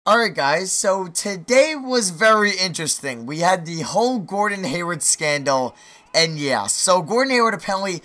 Alright guys, so today was very interesting. We had the whole Gordon Hayward scandal, and yeah, so Gordon Hayward apparently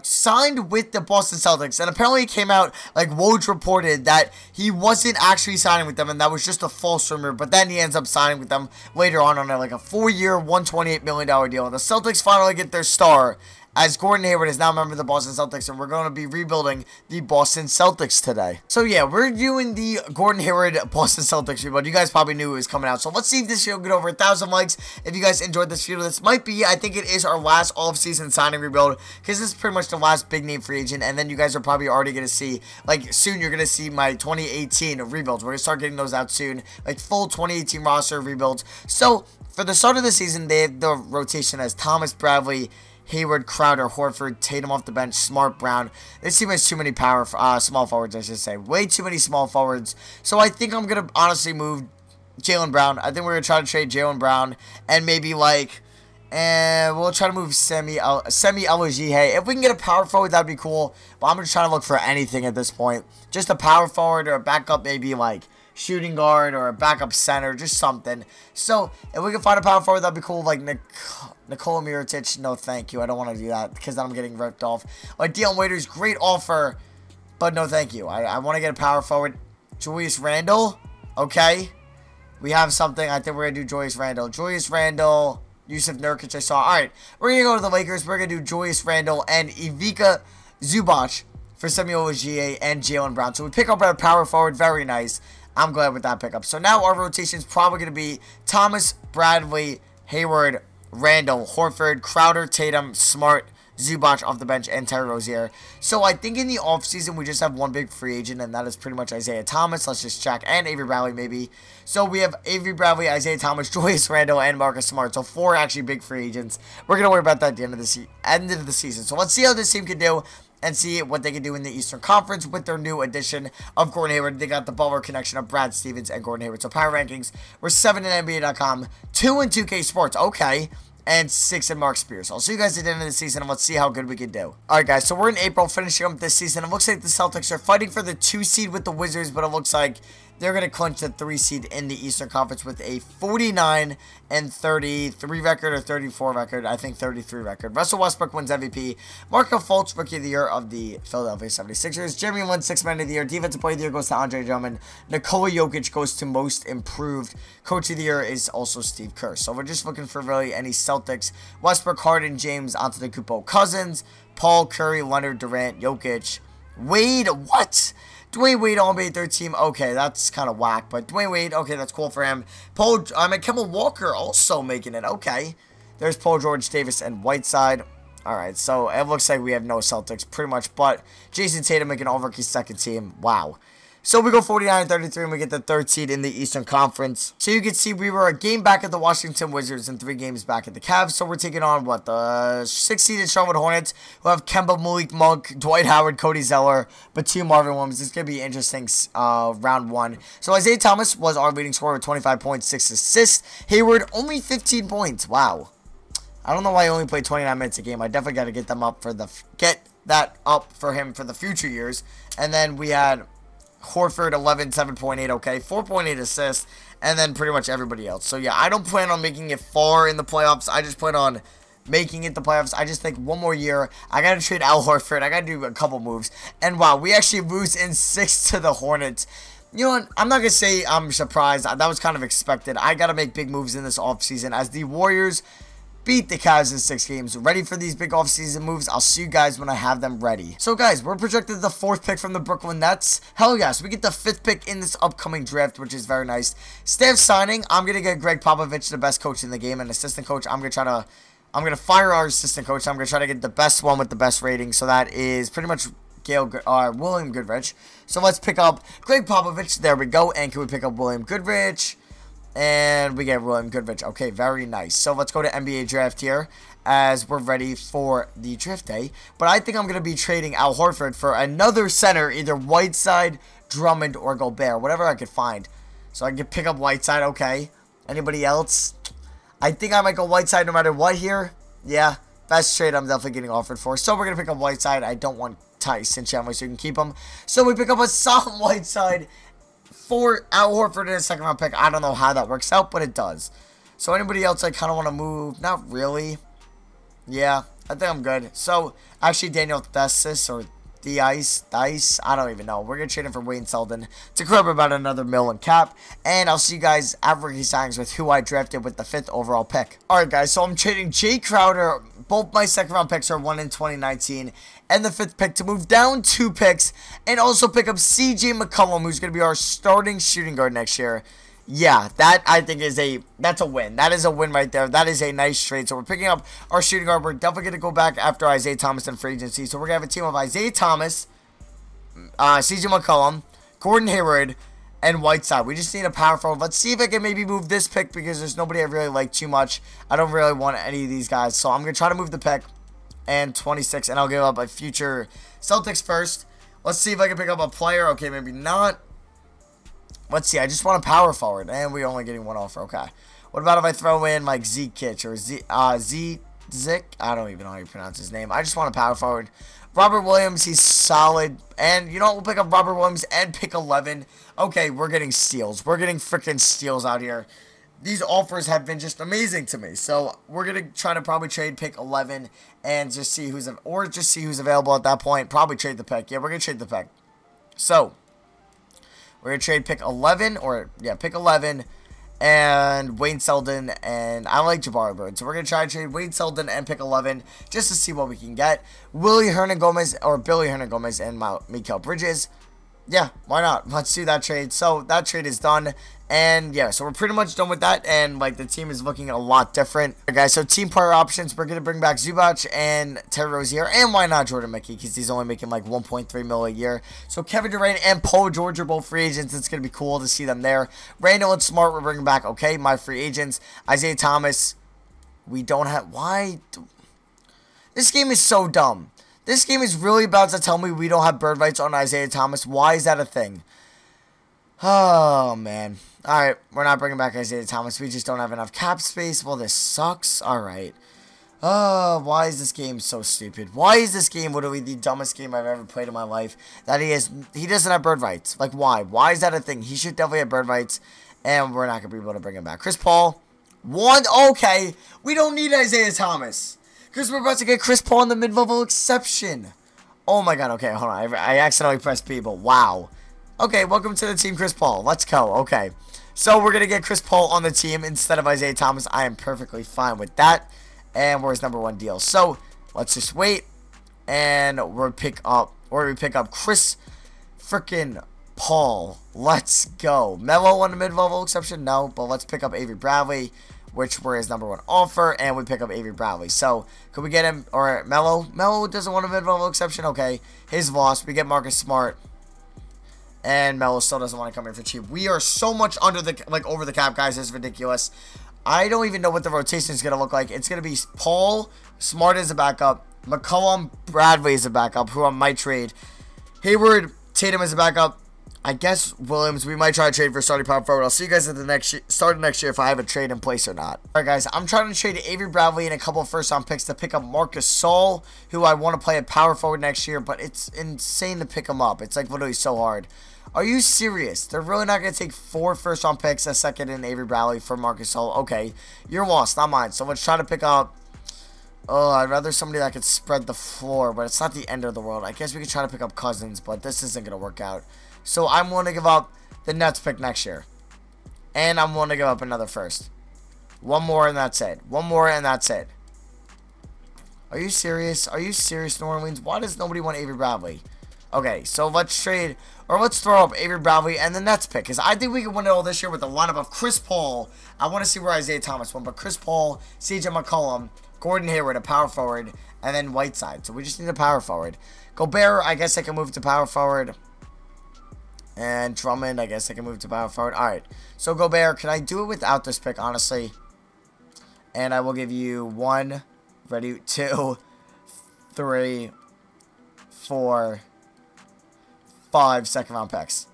signed with the Boston Celtics, and apparently it came out, like Woj reported, that he wasn't actually signing with them, and that was just a false rumor, but then he ends up signing with them later on like a 4-year, $128 million deal, and the Celtics finally get their star, as Gordon Hayward is now a member of the Boston Celtics, and we're going to be rebuilding the Boston Celtics today. So yeah, we're doing the Gordon Hayward Boston Celtics rebuild. You guys probably knew it was coming out. So let's see if this video will get over 1,000 likes. If you guys enjoyed this video, this might be, I think it is our last off-season signing rebuild, because this is pretty much the last big name free agent, and then you guys are probably already going to see, like soon you're going to see my 2018 rebuilds. We're going to start getting those out soon, like full 2018 roster rebuilds. So for the start of the season, they have the rotation as Thomas, Bradley, Hayward, Crowder, Horford, Tatum off the bench, Smart, Brown. This team has too many small forwards, I should say. Way too many small forwards. So I think I'm going to honestly move Jaylen Brown. I think we're going to try to trade Jaylen Brown. And maybe like, we'll try to move Semi Elogihe. If we can get a power forward, that'd be cool. But I'm just trying to look for anything at this point. Just a power forward or a backup, maybe like shooting guard or a backup center, just something. So if we can find a power forward, that'd be cool. Like Nikola Mirotic, no thank you. I don't want to do that because then I'm getting ripped off. Like Dion Waiters, great offer, but no thank you. I want to get a power forward. Julius Randle, okay. We have something. I think we're going to do Julius Randle. Julius Randle, Yusuf Nurkic, I saw. Alright, we're going to go to the Lakers. We're going to do Julius Randle and Ivica Zubac for Samuel Ogier and Jaylen Brown. So we pick up our power forward. Very nice. I'm glad with that pickup. So now our rotation is probably going to be Thomas, Bradley, Hayward, Randall, Horford, Crowder, Tatum, Smart, Zubac off the bench, and Terry Rozier. So I think in the offseason we just have one big free agent, and that is pretty much Isaiah Thomas. Let's just check. And Avery Bradley maybe. So we have Avery Bradley, Isaiah Thomas, Julius Randle, and Marcus Smart. So 4 actually big free agents. We're going to worry about that at the end of the season. So let's see how this team can do and see what they can do in the Eastern Conference with their new addition of Gordon Hayward. They got the Butler connection of Brad Stevens and Gordon Hayward. So power rankings, we're 7 in NBA.com, 2 in 2K Sports, okay, and 6 in Mark Spears. I'll see you guys at the end of the season, and let's see how good we can do. Alright guys, so we're in April, finishing up this season. It looks like the Celtics are fighting for the 2 seed with the Wizards, but it looks like they're going to clinch the 3 seed in the Eastern Conference with a 49-33 record or 34 record. I think 33 record. Russell Westbrook wins MVP. Marco Fultz, Rookie of the Year of the Philadelphia 76ers. Jeremy Lin, 6th Man of the Year. Defensive Player of the Year goes to Andre Drummond. Nikola Jokic goes to Most Improved. Coach of the Year is also Steve Kerr. So we're just looking for really any Celtics. Westbrook, Harden, James, Antetokounmpo, Cousins, Paul, Curry, Leonard, Durant, Jokic. Wade, what? Dwayne Wade all made their team. Okay, that's kind of whack, but Dwayne Wade, okay, that's cool for him. Kemba Walker also making it. Okay. There's Paul George, Davis, and Whiteside. Alright, so it looks like we have no Celtics pretty much, but Jason Tatum making all-rookie second team. Wow. So we go 49-33 and we get the 3rd seed in the Eastern Conference. So you can see we were a game back at the Washington Wizards and 3 games back at the Cavs. So we're taking on, what, the 6th seed in Charlotte Hornets, who have Kemba, Malik Monk, Dwight Howard, Cody Zeller, Batum, Marvin Williams. It's going to be interesting round 1. So Isaiah Thomas was our leading scorer with 25 points, 6 assists. Hayward, only 15 points. Wow. I don't know why he only played 29 minutes a game. I definitely got to get that up for him for the future years. And then we had Horford, 11, 7.8, okay, 4.8 assists, and then pretty much everybody else. So, yeah, I don't plan on making it far in the playoffs. I just plan on making it the playoffs. I just think one more year, I got to trade Al Horford. I got to do a couple moves. And, wow, we actually lose in 6 to the Hornets. You know what? I'm not going to say I'm surprised. That was kind of expected. I got to make big moves in this offseason as the Warriors beat the Cavs in 6 games. Ready for these big offseason moves? I'll see you guys when I have them ready. So, guys, we're projected the 4th pick from the Brooklyn Nets. Hell yes, we get the 5th pick in this upcoming draft, which is very nice. Staff signing, I'm going to get Greg Popovich, the best coach in the game, and assistant coach. I'm going to fire our assistant coach. I'm going to try to get the best one with the best rating. So that is pretty much William Goodrich. So let's pick up Greg Popovich. There we go. And can we pick up William Goodrich? And we get William Goodrich. Okay, very nice. So let's go to NBA draft here as we're ready for the draft day. But I think I'm going to be trading Al Horford for another center, either Whiteside, Drummond, or Gobert. Whatever I could find. So I can pick up Whiteside. Okay. Anybody else? I think I might go Whiteside no matter what here. Yeah. Best trade I'm definitely getting offered for. So we're going to pick up Whiteside. I don't want Tyson Chandler, so you can keep him. So we pick up a Hassan Whiteside Al Horford in a second round pick. I don't know how that works out, but it does. So anybody else I kind of want to move? Not really. Yeah, I think I'm good. So, actually, Daniel Thesis or Dice, I don't even know. We're going to trade him for Wayne Selden to grab about another $1 in cap. And I'll see you guys at rookie signings with who I drafted with the 5th overall pick. Alright, guys, so I'm trading Jay Crowder. Both my second round picks are one in 2019. And the 5th pick to move down 2 picks. And also pick up CJ McCollum, who's going to be our starting shooting guard next year. Yeah, that I think that's a win. That is a win right there. That is a nice trade. So we're picking up our shooting guard. We're definitely going to go back after Isaiah Thomas in free agency. So we're going to have a team of Isaiah Thomas, CJ McCollum, Gordon Hayward, and Whiteside. We just need a power forward. Let's see if I can maybe move this pick because there's nobody I really like too much. I don't really want any of these guys. So I'm going to try to move the pick and 26, and I'll give up a future Celtics first. Let's see if I can pick up a player. Okay, maybe not. Let's see, I just want a power forward, and we're only getting one offer, okay. What about if I throw in, like, Z-Kitch or Zik? I don't even know how you pronounce his name. I just want a power forward. Robert Williams, he's solid. And, you know what, we'll pick up Robert Williams and pick 11. Okay, we're getting steals. We're getting freaking steals out here. These offers have been just amazing to me. So, we're going to try to probably trade pick 11 and just see who's available at that point. Probably trade the pick. Yeah, we're going to trade the pick. So, we're going to trade pick 11, pick 11, and Wayne Selden, and I like Jabari Bird. So we're going to try to trade Wayne Selden and pick 11 just to see what we can get. Billy Hernangomez, and Mikal Bridges. Yeah, why not? Let's do that trade. So that trade is done. And yeah, so we're pretty much done with that. And like the team is looking a lot different. Okay, guys, so team player options. We're going to bring back Zubac and Terry Rozier. And why not Jordan Mickey? Because he's only making like 1.3 mil a year. So Kevin Durant and Paul George are both free agents. It's going to be cool to see them there. Randall and Smart we're bringing back. Okay, my free agents. Isaiah Thomas. We don't have... Why? This game is so dumb. This game is really about to tell me we don't have bird rights on Isaiah Thomas. Why is that a thing? Oh, man. Alright, we're not bringing back Isaiah Thomas. We just don't have enough cap space. Well, this sucks. Alright. Oh, why is this game so stupid? Why is this game literally the dumbest game I've ever played in my life? That he doesn't have bird rights. Like, why? Why is that a thing? He should definitely have bird rights. And we're not going to be able to bring him back. Chris Paul. Okay. We don't need Isaiah Thomas. Because we're about to get Chris Paul in the mid-level exception. Oh my god, okay, hold on. I accidentally pressed B, but wow. Okay, welcome to the team, Chris Paul. Let's go, okay. So we're going to get Chris Paul on the team instead of Isaiah Thomas. I am perfectly fine with that. And we're his #1 deal. So, let's just wait. And we pick up Chris freaking Paul. Let's go. Melo on the mid-level exception? No, but let's pick up Avery Bradley, which were his #1 offer, and we pick up Avery Bradley. So, could we get him, or Melo? Melo doesn't want a mid-level exception? Okay, his loss. We get Marcus Smart, and Melo still doesn't want to come in for cheap. We are so much under the, over the cap, guys. It's ridiculous. I don't even know what the rotation is going to look like. It's going to be Paul, Smart as a backup, McCollum, Bradley as a backup, who I might trade, Hayward, Tatum as a backup. I guess Williams, we might try to trade for starting power forward. I'll see you guys at the start of next year if I have a trade in place or not. Alright guys, I'm trying to trade Avery Bradley and a couple of first-round picks to pick up Marcus Saul, who I want to play at power forward next year, but it's insane to pick him up. It's like literally so hard. Are you serious? They're really not going to take 4 first-round picks, a second, and Avery Bradley for Marcus Saul? Okay, your loss, not mine. So let's try to pick up... Oh, I'd rather somebody that could spread the floor, but it's not the end of the world. I guess we could try to pick up Cousins, but this isn't going to work out. So I'm willing to give up the Nets pick next year. And I'm willing to give up another first. One more and that's it. One more and that's it. Are you serious? Are you serious, New Orleans? Why does nobody want Avery Bradley? Okay, so let's trade, or let's throw up Avery Bradley and the Nets pick. Because I think we can win it all this year with the lineup of Chris Paul. I want to see where Isaiah Thomas went. But Chris Paul, CJ McCollum, Gordon Hayward, a power forward, and then Whiteside. So we just need a power forward. Gobert, I guess I can move to power forward. And Drummond, I guess I can move to power forward. Alright, so Gobert, can I do it without this pick, honestly? And I will give you 1, ready, 2, 3, 4, 5 second-round picks.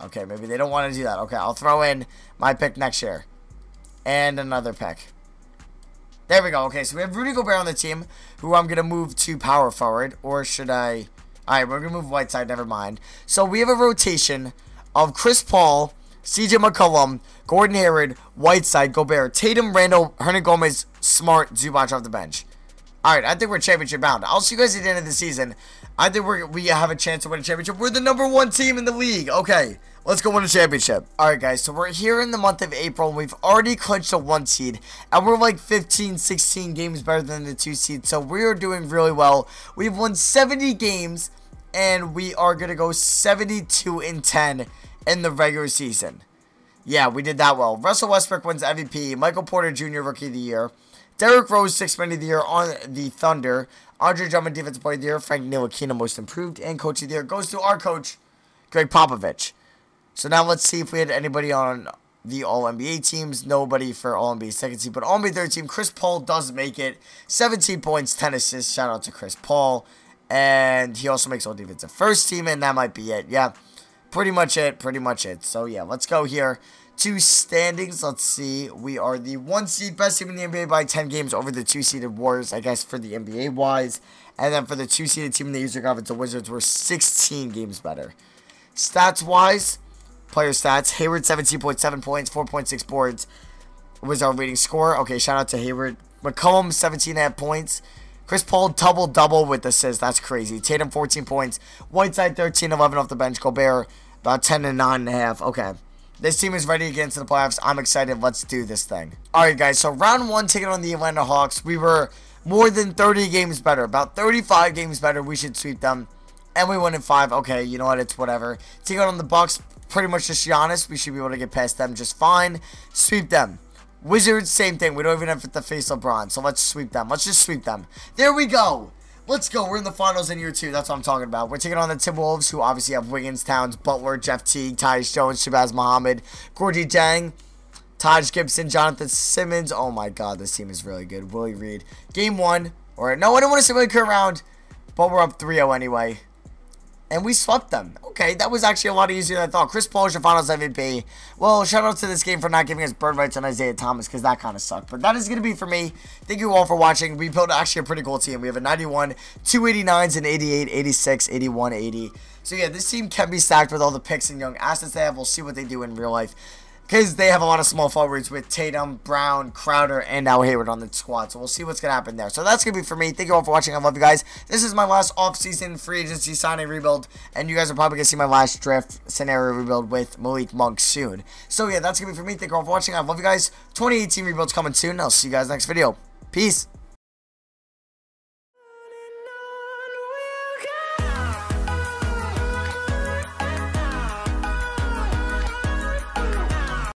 Okay, maybe they don't want to do that. Okay, I'll throw in my pick next year. And another pick. There we go. Okay, so we have Rudy Gobert on the team, who I'm going to move to power forward. Or should I... Alright, we're going to move Whiteside, never mind. So we have a rotation of Chris Paul, CJ McCollum, Gordon Hayward, Whiteside, Gobert, Tatum, Randall, Hernan Gomez, Smart, Zubac off the bench. Alright, I think we're championship bound. I'll see you guys at the end of the season. I think we have a chance to win a championship. We're the #1 team in the league. Okay, let's go win a championship. Alright, guys, so we're here in the month of April, and we've already clinched a 1 seed. And we're like 15, 16 games better than the 2 seed. So we are doing really well. We've won 70 games, and we are going to go 72-10 in the regular season. Yeah, we did that well. Russell Westbrook wins MVP. Michael Porter Jr. Rookie of the Year. Derrick Rose, 6th Man of the Year on the Thunder. Andre Drummond, Defensive Player of the Year. Frank Ntilikina, Most Improved. And Coach of the Year goes to our coach, Greg Popovich. So now let's see if we had anybody on the All-NBA teams. Nobody for All-NBA 2nd team. But All-NBA 3rd team, Chris Paul does make it. 17 points, 10 assists. Shout out to Chris Paul. And he also makes All-Defensive 1st team. And that might be it. Yeah, pretty much it. So yeah, let's go here to standings. Let's see. We are the 1 seed, best team in the NBA by 10 games over the 2-seeded Warriors, I guess, for the NBA wise. And then for the 2-seeded team in the Eastern Conference, the Wizards were 16 games better. Stats wise, player stats, Hayward 17.7 points, 4.6 boards was our leading scorer. Okay, shout out to Hayward. McCollum 17.5 points. Chris Paul double with assists. That's crazy. Tatum 14 points. Whiteside 13-11 off the bench. Gobert about 10 and 9.5. Okay. This team is ready to get into the playoffs. I'm excited. Let's do this thing. Alright, guys. So, round 1, taking on the Atlanta Hawks. We were more than 30 games better. About 35 games better. We should sweep them. And we won in 5. Okay, you know what? It's whatever. Taking on the Bucks. Pretty much just Giannis. We should be able to get past them just fine. Sweep them. Wizards, same thing. We don't even have to face LeBron. So, let's sweep them. Let's just sweep them. There we go. Let's go. We're in the finals in year 2. That's what I'm talking about. We're taking on the Timberwolves, who obviously have Wiggins, Towns, Butler, Jeff Teague, Tyus Jones, Shabazz Muhammad, Gorgie Jang, Taj Gibson, Jonathan Simmons. Oh my God, this team is really good. Willie Reed. Game 1. Or no, I don't want to say Willie current round, but we're up 3-0 anyway. And we swept them. Okay, that was actually a lot easier than I thought. Chris Paul is your finals MVP. Well, shout out to this game for not giving us bird rights on Isaiah Thomas, because that kind of sucked. But that is going to be for me. Thank you all for watching. We built actually a pretty cool team. We have a 91, 289s, and 88, 86, 81, 80. So yeah, this team can be stacked with all the picks and young assets they have. We'll see what they do in real life, because they have a lot of small forwards with Tatum, Brown, Crowder, and now Hayward on the squad. So we'll see what's going to happen there. So that's going to be for me. Thank you all for watching. I love you guys. This is my last off-season free agency signing rebuild. And you guys are probably going to see my last draft scenario rebuild with Malik Monk soon. So yeah, that's going to be for me. Thank you all for watching. I love you guys. 2018 rebuilds coming soon. I'll see you guys next video. Peace.